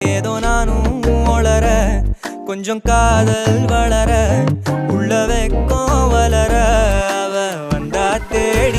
ஏதோ நானும் ஒளர கொஞ்சம் காதல் வளர உள்ள வெக்கம் வளர அவ வந்தா தேடி